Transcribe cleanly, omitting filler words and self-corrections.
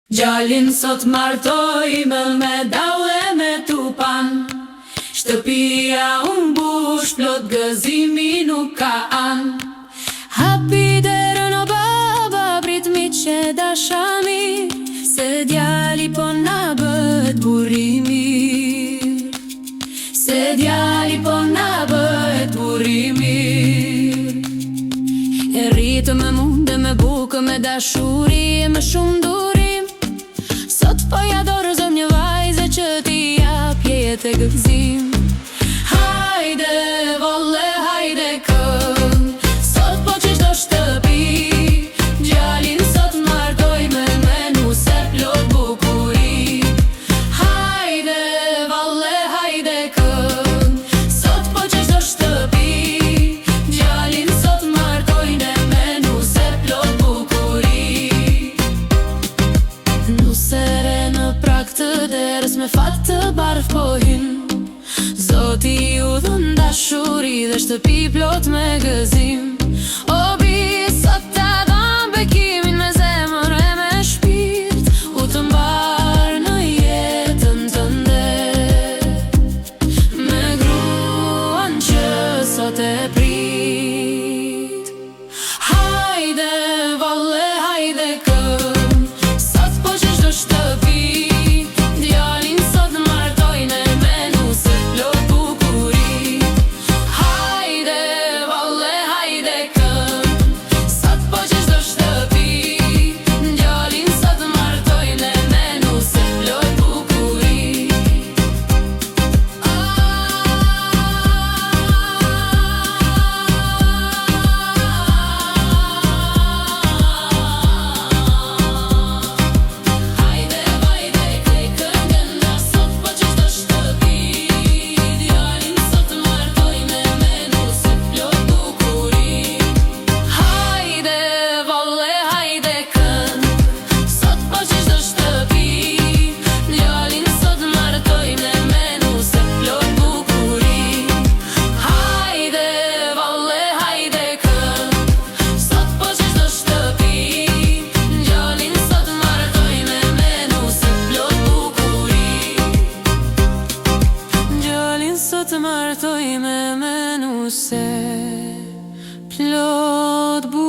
Gjalin sot martojmë me dalle me tupan. Shtëpia unë bush, plot gëzimi nuk ka an. Hapi derën o baba, prit mi që dashami, se djali po na bët burri mirë. Se djali po na bët burri mirë. E rritë me munde, me bukë, me dashuri, me shumë durim. Sot po ja dorëzëm një vajze që ti jap jetë e gëzim. Hajde volle, hajde këm, sot po qeshto shtëpi. Gjalin sot martojmë me nu se plot bukuri. Hajde volle, hajde këm, sot po qeshto shtëpi. Gjalin sot martojnë me nu se plot bukuri. Nusere në prak të derës, me fat të barf po hin. Zoti ju dhën dashuri dhe shtëpi plot me gëzim. O bi, sot ta dham bekimin me zemër e me shpirt, u të mbar në jetën tënde, me gruan që sot e prit. Hajde volle, hajde këm, sot po qeshto shtëpi. Djalin sot martojnë me nu se plot bukuri. Hajde volle, hajde këm, sot po qeshto shtëpi. Djalin sot martojnë me nu se plot bukuri. Hajde vajde krej këngënda, sot po qeshto shtëpi. Djalin sot martojnë me nu se plot bukuri. Hajde volle, hajde këm, sot po qeshto shtëpi. Djalin sot martojnë me nu se plot bukuri. Hajde volle, hajde këm, sot po qeshto shtëpi. Djalin sot martojnë me nu se plot bukuri. Gjalin sot martojnë me nu se plot bukuri.